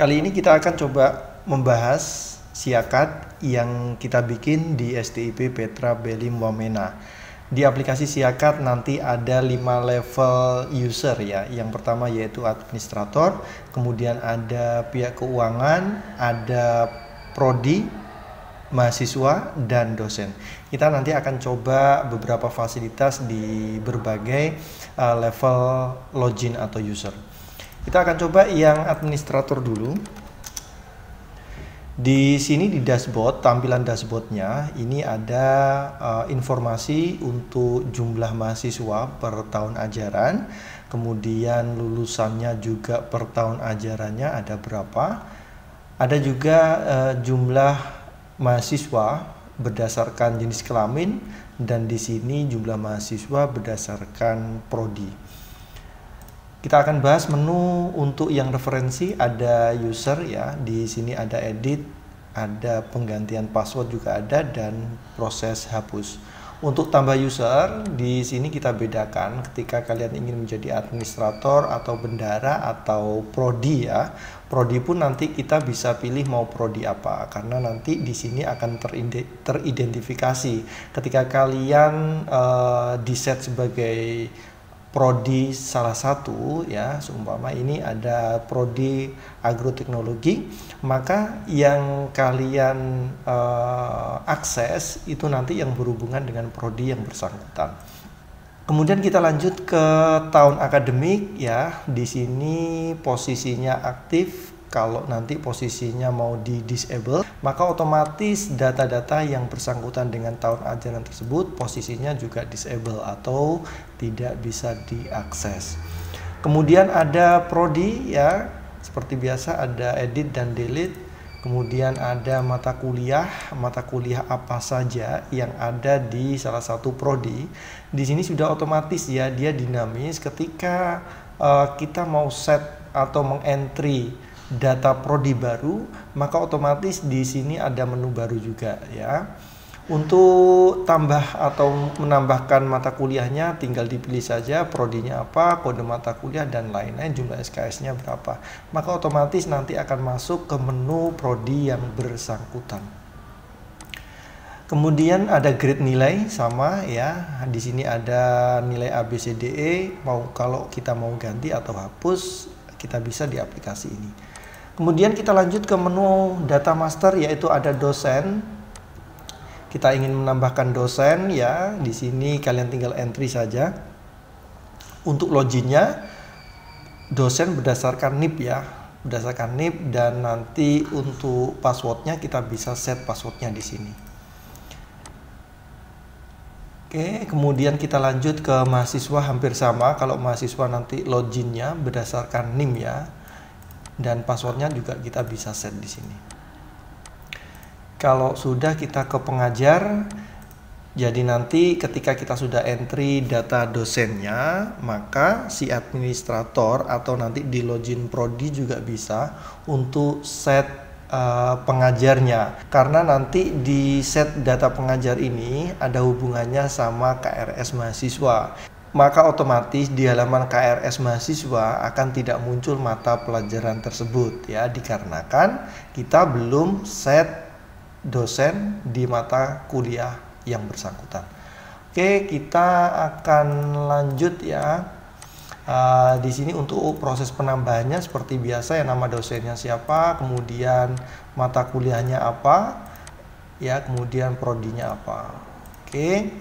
Kali ini kita akan coba membahas Siakat yang kita bikin di STIP Petra Belim Wamena. Di aplikasi Siakat nanti ada 5 level user ya. Yang pertama yaitu administrator, kemudian ada pihak keuangan, ada prodi, mahasiswa, dan dosen. Kita nanti akan coba beberapa fasilitas di berbagai level login atau user. Kita akan coba yang administrator dulu. Di sini di dashboard, tampilan dashboardnya ini ada informasi untuk jumlah mahasiswa per tahun ajaran, kemudian lulusannya juga per tahun ajarannya ada berapa. Ada juga jumlah mahasiswa berdasarkan jenis kelamin, dan di sini jumlah mahasiswa berdasarkan prodi. Kita akan bahas menu untuk yang referensi, ada user ya, di sini ada edit, ada penggantian password juga ada, dan proses hapus. Untuk tambah user, di sini kita bedakan ketika kalian ingin menjadi administrator atau bendara atau prodi ya. Prodi pun nanti kita bisa pilih mau prodi apa, karena nanti di sini akan teridentifikasi ketika kalian di set sebagai prodi salah satu ya, seumpama ini ada prodi agroteknologi, maka yang kalian akses itu nanti yang berhubungan dengan prodi yang bersangkutan. Kemudian kita lanjut ke tahun akademik ya. Di sini posisinya aktif. Kalau nanti posisinya mau di disable, maka otomatis data-data yang bersangkutan dengan tahun ajaran tersebut posisinya juga disable atau tidak bisa diakses. Kemudian ada prodi ya, seperti biasa ada edit dan delete. Kemudian ada mata kuliah apa saja yang ada di salah satu prodi. Di sini sudah otomatis ya, dia dinamis. Ketika kita mau set atau mengentry data prodi baru, maka otomatis di sini ada menu baru juga ya. Untuk tambah atau menambahkan mata kuliahnya tinggal dipilih saja prodinya apa, kode mata kuliah dan lain-lain, jumlah SKS-nya berapa. Maka otomatis nanti akan masuk ke menu prodi yang bersangkutan. Kemudian ada grade nilai sama ya. Di sini ada nilai ABCDE, kalau kita mau ganti atau hapus kita bisa di aplikasi ini. Kemudian kita lanjut ke menu data master, yaitu ada dosen. Kita ingin menambahkan dosen ya, di sini kalian tinggal entry saja. Untuk loginnya dosen berdasarkan NIP ya, berdasarkan NIP, dan nanti untuk passwordnya kita bisa set passwordnya di sini. Oke, kemudian kita lanjut ke mahasiswa, hampir sama. Kalau mahasiswa nanti loginnya berdasarkan NIM ya, dan passwordnya juga kita bisa set di sini. Kalau sudah kita ke pengajar, jadi nanti ketika kita sudah entry data dosennya, maka si administrator atau nanti di login prodi juga bisa untuk set pengajarnya, karena nanti di set data pengajar ini ada hubungannya sama KRS mahasiswa. Maka otomatis di halaman KRS mahasiswa akan tidak muncul mata pelajaran tersebut ya, dikarenakan kita belum set dosen di mata kuliah yang bersangkutan. Oke, kita akan lanjut ya. Di sini untuk proses penambahannya seperti biasa ya, nama dosennya siapa, kemudian mata kuliahnya apa ya, kemudian prodinya apa. Oke.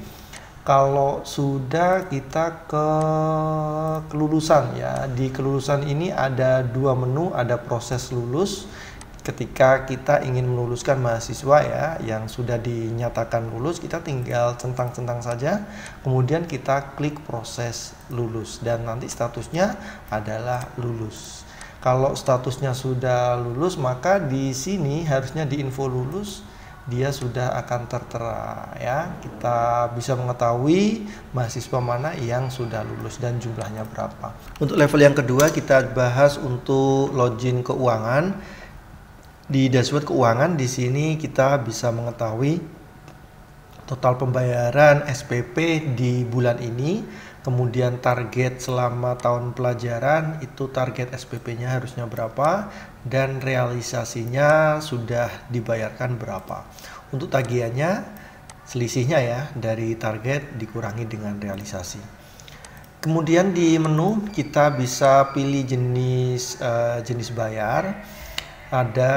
Kalau sudah kita ke kelulusan ya, di kelulusan ini ada 2 menu, ada proses lulus. Ketika kita ingin meluluskan mahasiswa ya, yang sudah dinyatakan lulus, kita tinggal centang-centang saja, kemudian kita klik proses lulus, dan nanti statusnya adalah lulus. Kalau statusnya sudah lulus, maka di sini harusnya di info lulus dia sudah akan tertera ya. Kita bisa mengetahui mahasiswa mana yang sudah lulus dan jumlahnya berapa. Untuk level yang kedua kita bahas untuk login keuangan. Di dashboard keuangan di sini kita bisa mengetahui total pembayaran SPP di bulan ini, kemudian target selama tahun pelajaran itu target SPP-nya harusnya berapa, dan realisasinya sudah dibayarkan berapa. Untuk tagihannya, selisihnya ya dari target dikurangi dengan realisasi. Kemudian di menu kita bisa pilih jenis bayar. Ada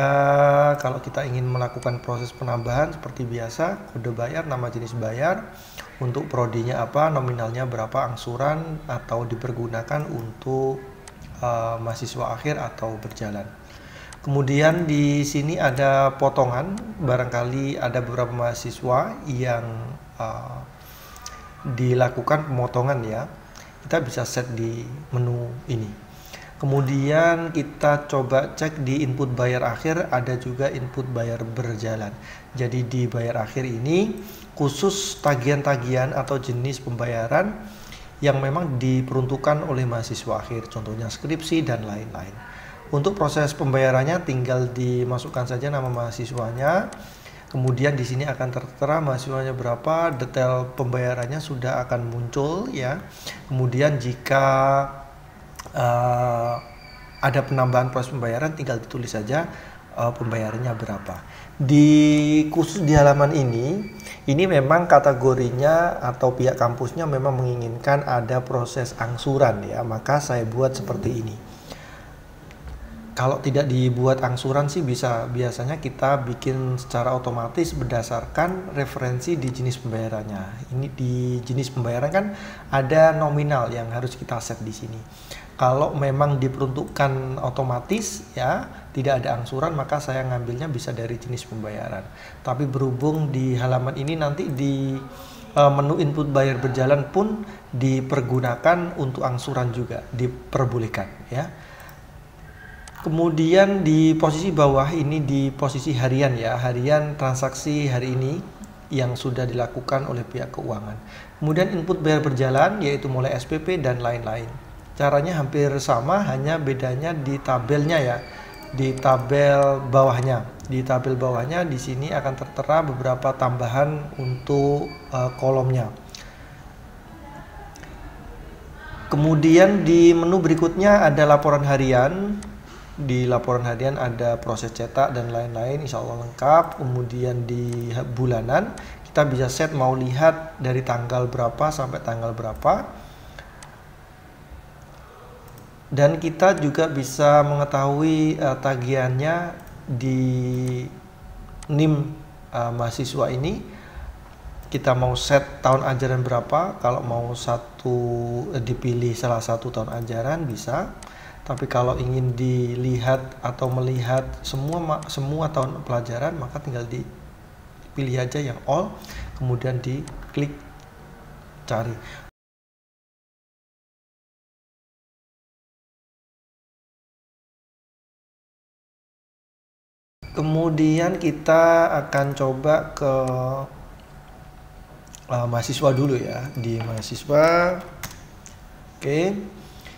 kalau kita ingin melakukan proses penambahan seperti biasa, kode bayar, nama jenis bayar, untuk prodinya apa, nominalnya berapa, angsuran atau dipergunakan untuk mahasiswa akhir atau berjalan. Kemudian di sini ada potongan, barangkali ada beberapa mahasiswa yang dilakukan pemotongan ya. Kita bisa set di menu ini. Kemudian kita coba cek di input bayar akhir, ada juga input bayar berjalan. Jadi di bayar akhir ini khusus tagihan-tagihan atau jenis pembayaran yang memang diperuntukkan oleh mahasiswa akhir, contohnya skripsi dan lain-lain. Untuk proses pembayarannya tinggal dimasukkan saja nama mahasiswanya. Kemudian di sini akan tertera mahasiswanya berapa, detail pembayarannya sudah akan muncul ya. Kemudian jika ada penambahan proses pembayaran, tinggal ditulis saja pembayarannya berapa. Khusus di halaman ini memang kategorinya atau pihak kampusnya memang menginginkan ada proses angsuran ya, maka saya buat seperti ini. Kalau tidak dibuat angsuran sih biasanya kita bikin secara otomatis berdasarkan referensi di jenis pembayarannya. Ini di jenis pembayaran kan ada nominal yang harus kita set di sini. Kalau memang diperuntukkan otomatis ya, tidak ada angsuran, maka saya ngambilnya bisa dari jenis pembayaran. Tapi berhubung di halaman ini nanti di menu input bayar berjalan pun dipergunakan untuk angsuran juga, diperbolehkan ya. Kemudian di posisi bawah ini di posisi harian ya, harian transaksi hari ini yang sudah dilakukan oleh pihak keuangan. Kemudian input bayar berjalan yaitu mulai SPP dan lain-lain. Caranya hampir sama, hanya bedanya di tabelnya ya. Di tabel bawahnya. Di tabel bawahnya di sini akan tertera beberapa tambahan untuk kolomnya. Kemudian di menu berikutnya ada laporan harian. Di laporan harian ada proses cetak dan lain-lain, insya Allah lengkap. Kemudian di bulanan kita bisa set mau lihat dari tanggal berapa sampai tanggal berapa. Dan kita juga bisa mengetahui tagihannya di NIM mahasiswa ini. Kita mau set tahun ajaran berapa, kalau mau dipilih salah satu tahun ajaran bisa. Tapi kalau ingin dilihat atau melihat semua tahun pelajaran, maka tinggal dipilih aja yang all, kemudian diklik cari. Kemudian kita akan coba ke mahasiswa dulu ya. Di mahasiswa, oke.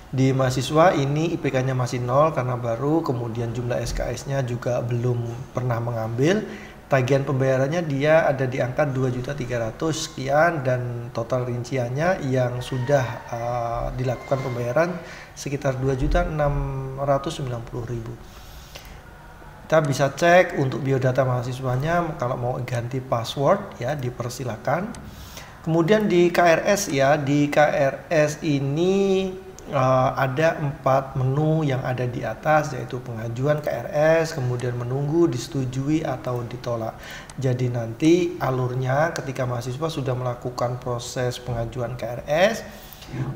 Di mahasiswa ini IPK-nya masih 0 karena baru, kemudian jumlah SKS-nya juga belum pernah mengambil. Tagihan pembayarannya dia ada di angka 2.300.000 sekian, dan total rinciannya yang sudah dilakukan pembayaran sekitar 2.690.000. Kita bisa cek untuk biodata mahasiswanya, kalau mau ganti password ya dipersilakan. Kemudian di KRS ya, di KRS ini ada 4 menu yang ada di atas, yaitu pengajuan KRS, kemudian menunggu, disetujui atau ditolak. Jadi nanti alurnya ketika mahasiswa sudah melakukan proses pengajuan KRS,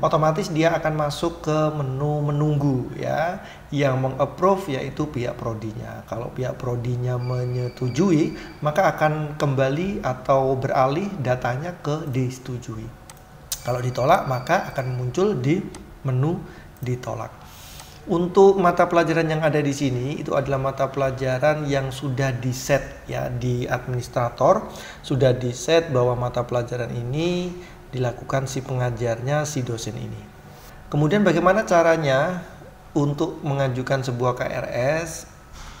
otomatis dia akan masuk ke menu menunggu ya. Yang meng-approve yaitu pihak prodinya. Kalau pihak prodinya menyetujui, maka akan kembali atau beralih datanya ke disetujui. Kalau ditolak, maka akan muncul di menu ditolak. Untuk mata pelajaran yang ada di sini itu adalah mata pelajaran yang sudah di-set ya di administrator, sudah di-set bahwa mata pelajaran ini dilakukan si pengajarnya, si dosen ini. Kemudian bagaimana caranya untuk mengajukan sebuah KRS?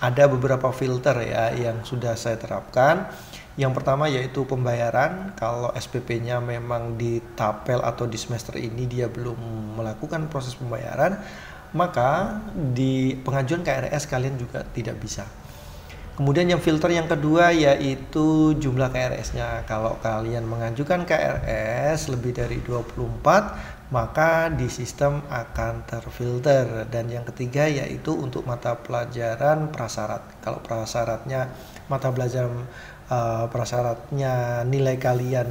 Ada beberapa filter ya yang sudah saya terapkan. Yang pertama yaitu pembayaran. Kalau SPP-nya memang di tapel atau di semester ini dia belum melakukan proses pembayaran, maka di pengajuan KRS kalian juga tidak bisa. Kemudian yang filter yang kedua yaitu jumlah KRS-nya. Kalau kalian mengajukan KRS lebih dari 24, maka di sistem akan terfilter. Dan yang ketiga yaitu untuk mata pelajaran prasyarat. Kalau prasyaratnya mata pelajaran prasyaratnya nilai kalian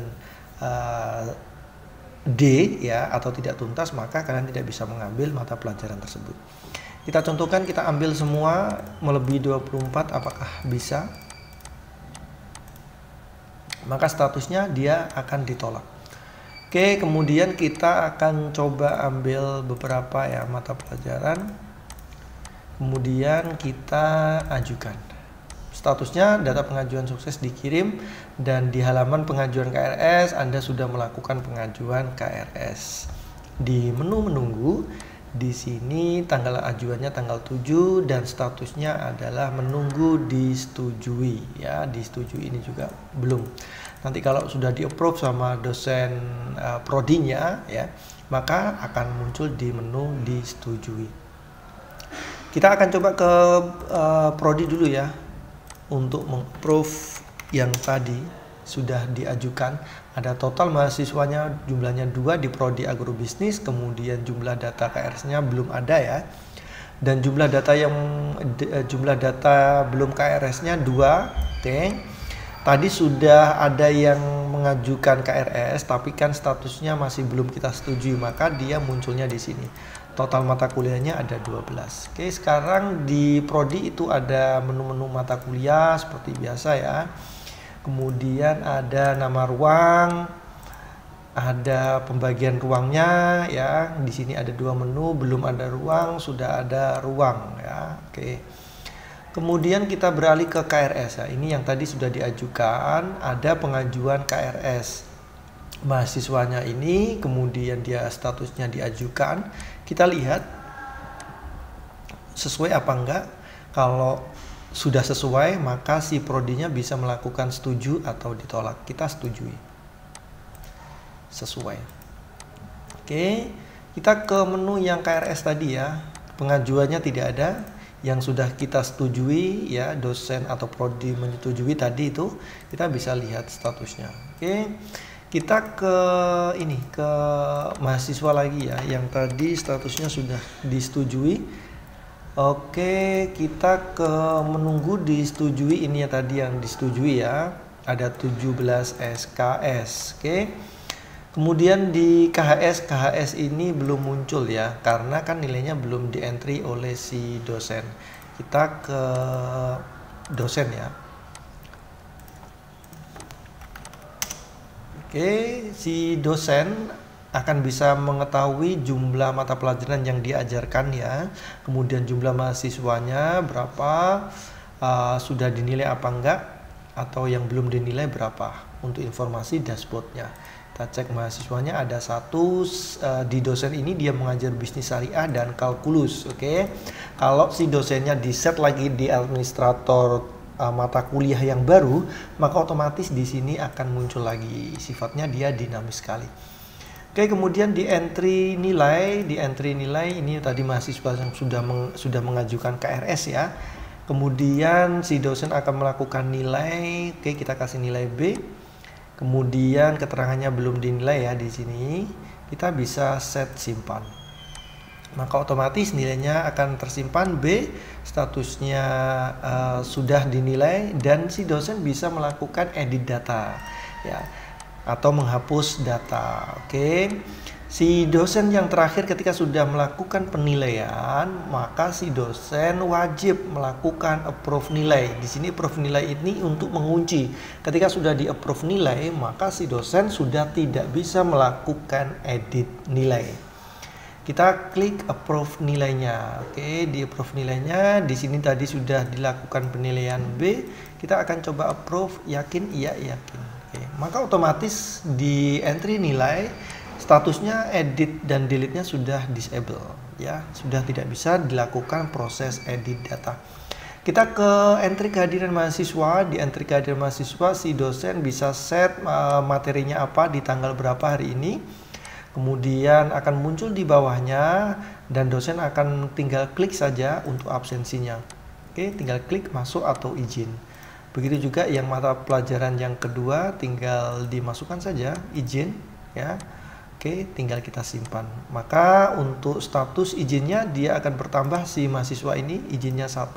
D ya atau tidak tuntas, maka kalian tidak bisa mengambil mata pelajaran tersebut. Kita contohkan, kita ambil semua melebihi 24, apakah bisa? Maka statusnya dia akan ditolak. Oke, kemudian kita akan coba ambil beberapa ya mata pelajaran. Kemudian kita ajukan. Statusnya data pengajuan sukses dikirim, dan di halaman pengajuan KRS Anda sudah melakukan pengajuan KRS. Di menu menunggu, di sini tanggal ajuannya tanggal 7 dan statusnya adalah menunggu disetujui ya, disetujui ini juga belum. Nanti kalau sudah di-approve sama dosen prodinya ya, maka akan muncul di menu disetujui. Kita akan coba ke prodi dulu ya. Untuk meng-approve yang tadi sudah diajukan, ada total mahasiswanya jumlahnya 2 di prodi agrobisnis, kemudian jumlah data KRS-nya belum ada ya, dan jumlah data belum KRS-nya 2. Oke. Tadi sudah ada yang mengajukan KRS tapi kan statusnya masih belum kita setujui, maka dia munculnya di sini. Total mata kuliahnya ada 12. Oke, sekarang di prodi itu ada menu-menu mata kuliah seperti biasa ya. Kemudian ada nama ruang, ada pembagian ruangnya ya. Di sini ada 2 menu, belum ada ruang, sudah ada ruang ya. Oke. Kemudian kita beralih ke KRS ya. Ini yang tadi sudah diajukan, ada pengajuan KRS. Mahasiswanya ini kemudian dia statusnya diajukan. Kita lihat sesuai apa enggak. Kalau sudah sesuai, maka si prodinya bisa melakukan setuju atau ditolak. Kita setujui. Sesuai. Oke, kita ke menu yang KRS tadi ya. Pengajuannya tidak ada. Yang sudah kita setujui ya, dosen atau prodi menyetujui tadi itu, kita bisa lihat statusnya. Oke. Kita ke mahasiswa lagi ya, yang tadi statusnya sudah disetujui. Oke, kita ke menunggu disetujui, ini ya tadi yang disetujui ya, ada 17 SKS. Oke. Kemudian di KHS ini belum muncul ya, karena kan nilainya belum di-entry oleh si dosen. Kita ke dosen ya. Oke, si dosen akan bisa mengetahui jumlah mata pelajaran yang diajarkan ya, kemudian jumlah mahasiswanya berapa, sudah dinilai apa enggak, atau yang belum dinilai berapa, untuk informasi dashboardnya. Kita cek mahasiswanya ada 1, di dosen ini dia mengajar bisnis syariah dan kalkulus. Oke. Kalau si dosennya di set lagi di administrator mata kuliah yang baru, maka otomatis di sini akan muncul lagi, sifatnya dia dinamis sekali. Oke, kemudian di entry nilai, ini tadi mahasiswa yang sudah mengajukan KRS ya. Kemudian si dosen akan melakukan nilai. Oke, kita kasih nilai B. Kemudian keterangannya belum dinilai ya, di sini kita bisa set simpan. Maka otomatis nilainya akan tersimpan B, statusnya sudah dinilai, dan si dosen bisa melakukan edit data ya, atau menghapus data. Oke. Si dosen yang terakhir ketika sudah melakukan penilaian, maka si dosen wajib melakukan approve nilai. Di sini approve nilai ini untuk mengunci. Ketika sudah di approve nilai, maka si dosen sudah tidak bisa melakukan edit nilai. Kita klik approve nilainya. Oke, di approve nilainya di sini tadi sudah dilakukan penilaian B. Kita akan coba approve, yakin, iya, yakin. Oke, maka otomatis di entry nilai statusnya edit dan delete-nya sudah disable ya, sudah tidak bisa dilakukan proses edit data. Kita ke entry kehadiran mahasiswa. Di entry kehadiran mahasiswa, si dosen bisa set materinya apa di tanggal berapa hari ini. Kemudian akan muncul di bawahnya dan dosen akan tinggal klik saja untuk absensinya. Oke, tinggal klik masuk atau izin. Begitu juga yang mata pelajaran yang kedua, tinggal dimasukkan saja izin ya. Oke, tinggal kita simpan. Maka untuk status izinnya dia akan bertambah, si mahasiswa ini izinnya 1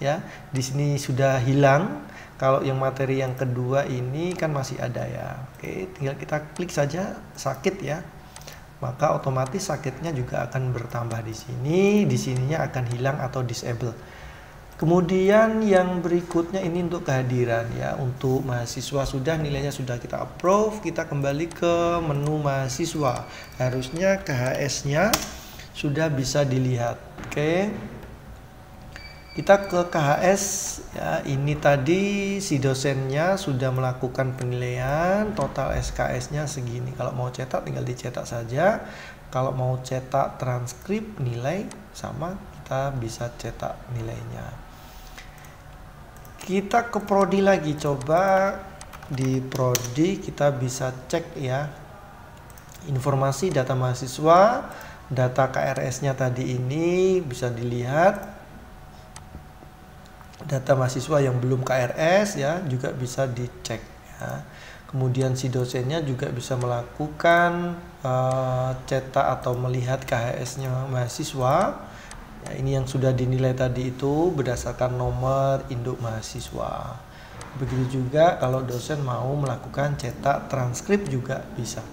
ya. Di sini sudah hilang. Kalau yang materi yang kedua ini kan masih ada ya. Oke, tinggal kita klik saja sakit ya. Maka otomatis sakitnya juga akan bertambah di sini. Di sininya akan hilang atau disable. Kemudian yang berikutnya ini untuk kehadiran ya. Untuk mahasiswa sudah, nilainya sudah kita approve. Kita kembali ke menu mahasiswa. Harusnya KHS-nya sudah bisa dilihat. Oke. Kita ke KHS ya. Ini tadi si dosennya sudah melakukan penilaian, total SKS-nya segini. Kalau mau cetak tinggal dicetak saja. Kalau mau cetak transkrip nilai sama, kita bisa cetak nilainya. Kita ke prodi lagi, coba di prodi kita bisa cek ya informasi data mahasiswa, data KRS-nya tadi ini bisa dilihat. Data mahasiswa yang belum KRS ya juga bisa dicek ya. Kemudian si dosennya juga bisa melakukan cetak atau melihat KHS-nya mahasiswa. Ya, ini yang sudah dinilai tadi itu berdasarkan nomor induk mahasiswa. Begitu juga kalau dosen mau melakukan cetak transkrip juga bisa.